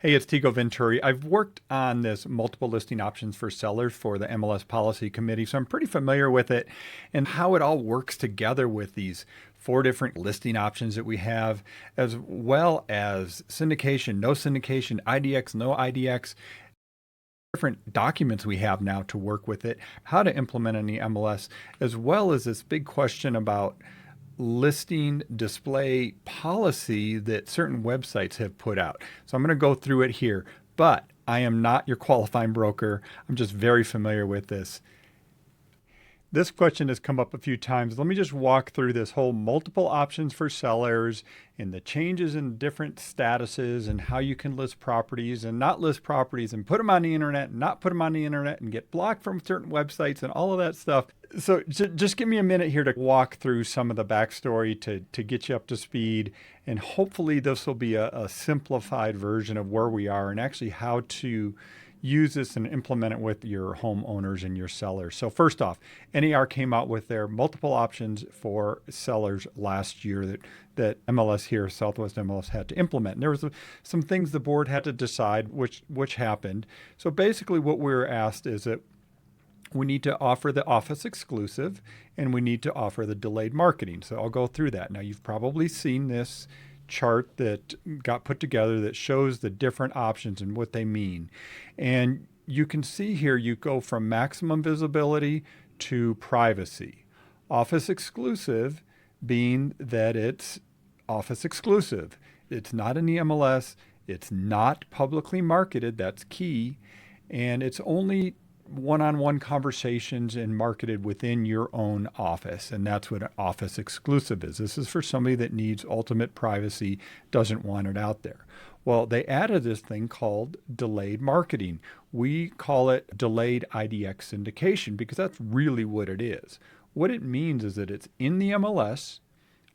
Hey, it's Tego Venturi. I've worked on this multiple listing options for sellers for the MLS policy committee, so I'm pretty familiar with it and how it all works together with these four different listing options that we have, as well as syndication, no syndication, IDX, no IDX, different documents we have now to work with it, how to implement in the MLS, as well as this big question about listing display policy that certain websites have put out. So I'm going to go through it here, but I am not your qualifying broker. I'm just very familiar with this. This question has come up a few times. Let me just walk through this whole multiple options for sellers and the changes in different statuses and how you can list properties and not list properties and put them on the internet and not put them on the internet and get blocked from certain websites and all of that stuff. So just give me a minute here to walk through some of the backstory to get you up to speed. And hopefully this will be a simplified version of where we are and actually how to use this and implement it with your homeowners and your sellers. So first off, NAR came out with their multiple options for sellers last year that MLS here, Southwest MLS, had to implement. And there was some things the board had to decide which happened. So basically what we were asked is that we need to offer the office exclusive and we need to offer the delayed marketing. So I'll go through that. Now you've probably seen this chart that got put together that shows the different options and what they mean. And you can see here, you go from maximum visibility to privacy. Office exclusive being that it's office exclusive. It's not in the MLS. It's not publicly marketed. That's key. And it's only one-on-one conversations and marketed within your own office. And that's what an office exclusive is. This is for somebody that needs ultimate privacy, doesn't want it out there. Well, they added this thing called delayed marketing. We call it delayed IDX syndication because that's really what it is. What it means is that it's in the MLS.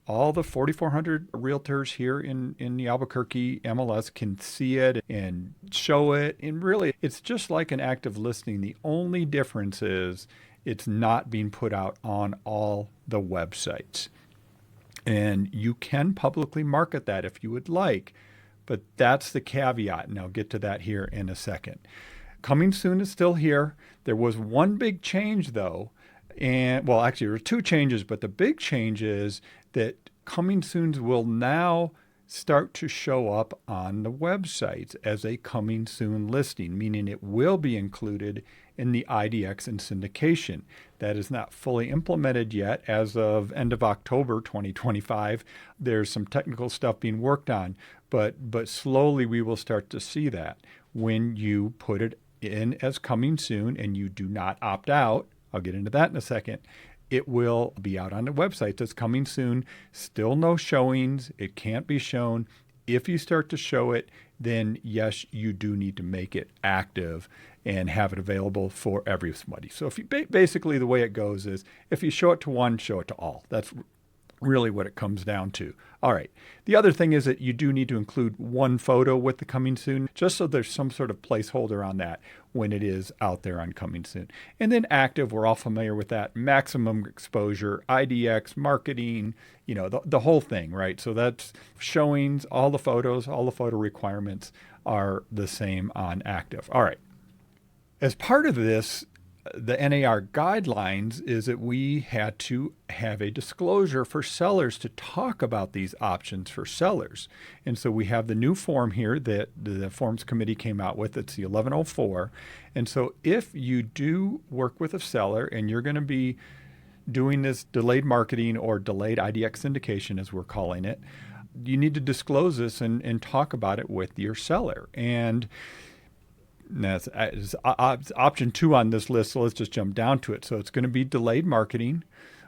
All the 4,400 realtors here in the Albuquerque MLS can see it and show it. And really, it's just like an active listing. The only difference is it's not being put out on all the websites. And you can publicly market that if you would like, but that's the caveat. And I'll get to that here in a second. Coming soon is still here. There was one big change, though. And well, actually, there were two changes, but the big change is that coming soons will now start to show up on the websites as a coming soon listing, meaning it will be included in the IDX and syndication. That is not fully implemented yet as of end of October 2025. There's some technical stuff being worked on, but slowly we will start to see that when you put it in as coming soon and you do not opt out. I'll get into that in a second. It will be out on the website. It's coming soon. Still no showings. It can't be shown. If you start to show it, then yes, you do need to make it active and have it available for everybody. So if you basically the way it goes is if you show it to one, show it to all. That's really what it comes down to. All right. The other thing is that you do need to include one photo with the coming soon, just so there's some sort of placeholder on that when it is out there on coming soon. And then active, we're all familiar with that. Maximum exposure, IDX, marketing, the whole thing, right? So that's showings, all the photo requirements are the same on active. All right. As part of this, the NAR guidelines is that we had to have a disclosure for sellers to talk about these options for sellers. And so we have the new form here that the Forms Committee came out with. It's the 1104. And so if you do work with a seller and you're going to be doing this delayed marketing or delayed IDX syndication, as we're calling it, you need to disclose this and talk about it with your seller. And that's option 2 on this list, so let's just jump down to it. So it's going to be delayed marketing,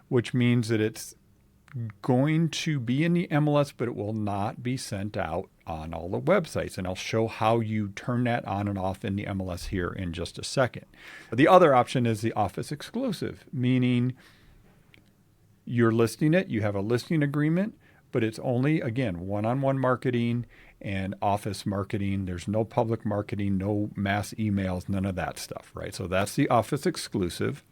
which means that it's going to be in the MLS, but it will not be sent out on all the websites. And I'll show how you turn that on and off in the MLS here in just a second. The other option is the office exclusive, meaning you're listing it, you have a listing agreement, but it's only, again, one-on-one marketing and office marketing. There's no public marketing, no mass emails, none of that stuff, right? So that's the office exclusive.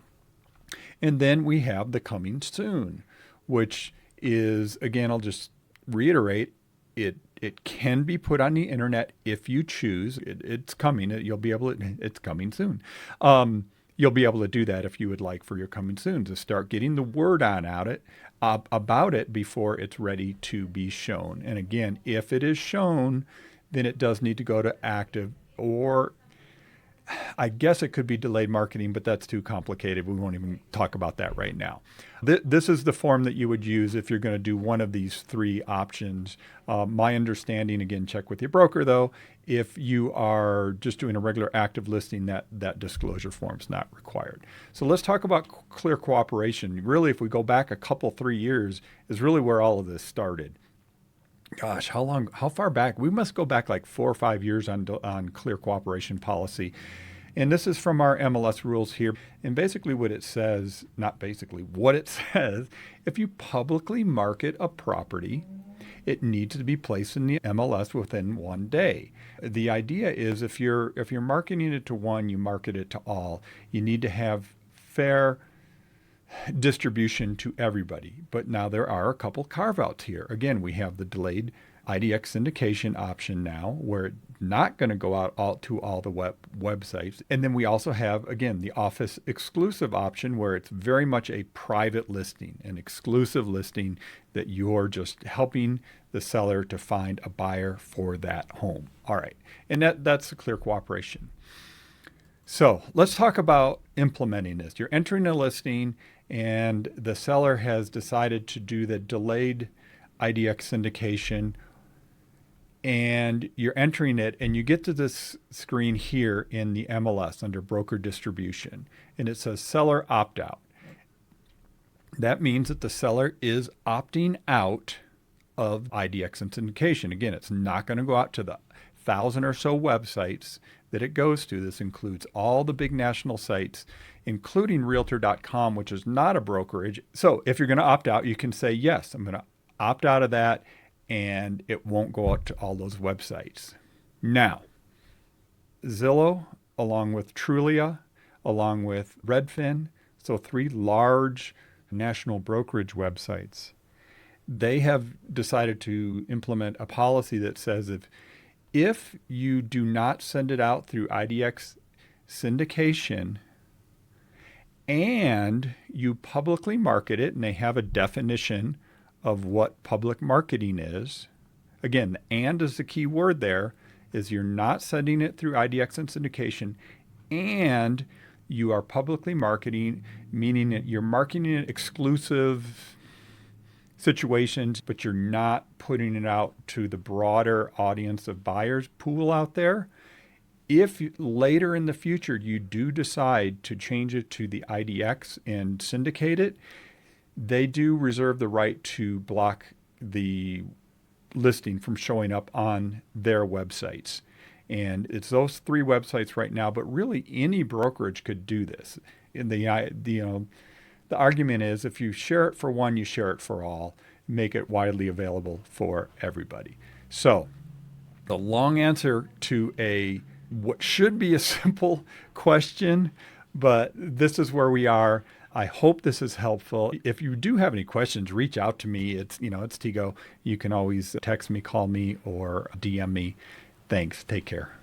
And then we have the coming soon, which is, again, I'll just reiterate, it It can be put on the internet if you choose. It's coming. It's coming soon. You'll be able to do that if you would like for your coming soon, to start getting the word on about it before it's ready to be shown. And again, if it is shown, then it does need to go to active, or I guess it could be delayed marketing, but that's too complicated. We won't even talk about that right now. This is the form that you would use if you're going to do one of these three options. My understanding, again, check with your broker though, if you are just doing a regular active listing, that disclosure form is not required. So let's talk about clear cooperation. Really, if we go back a couple, 3 years, is really where all of this started. Gosh, how far back? We must go back like 4 or 5 years on clear cooperation policy. And this is from our MLS rules here. And basically what it says, what it says, if you publicly market a property, it needs to be placed in the MLS within 1 day. The idea is if you're marketing it to one, you market it to all. You need to have fair distribution to everybody. But now there are a couple carve-outs here. Again, we have the delayed IDX syndication option now, where it's not going to go out to all the websites. And then we also have, again, the office exclusive option, where it's very much a private listing, an exclusive listing that you're just helping the seller to find a buyer for that home. All right. And that's a clear cooperation. So let's talk about implementing this. You're entering a listing and the seller has decided to do the delayed IDX syndication, and you're entering it, and you get to this screen here in the MLS under broker distribution, and it says seller opt out. That means that the seller is opting out of IDX and syndication. Again, it's not going to go out to the 1,000 or so websites that it goes to. This includes all the big national sites, including Realtor.com, which is not a brokerage. So if you're going to opt out, you can say, yes, I'm going to opt out of that, and it won't go out to all those websites. Now, Zillow, along with Trulia, along with Redfin, so 3 large national brokerage websites, they have decided to implement a policy that says if you do not send it out through IDX syndication and you publicly market it, and they have a definition of what public marketing is. Again, and is the key word there, is you're not sending it through IDX and syndication, and you are publicly marketing, meaning that you're marketing it exclusive situations, but you're not putting it out to the broader audience of buyers pool out there. If later in the future you do decide to change it to the IDX and syndicate it, they do reserve the right to block the listing from showing up on their websites. And it's those 3 websites right now, but really any brokerage could do this. And the argument is if you share it for one, you share it for all, make it widely available for everybody. So the long answer to what should be a simple question, but this is where we are. I hope this is helpful. If you do have any questions, reach out to me. It's Tego. You can always text me, call me, or DM me. Thanks. Take care.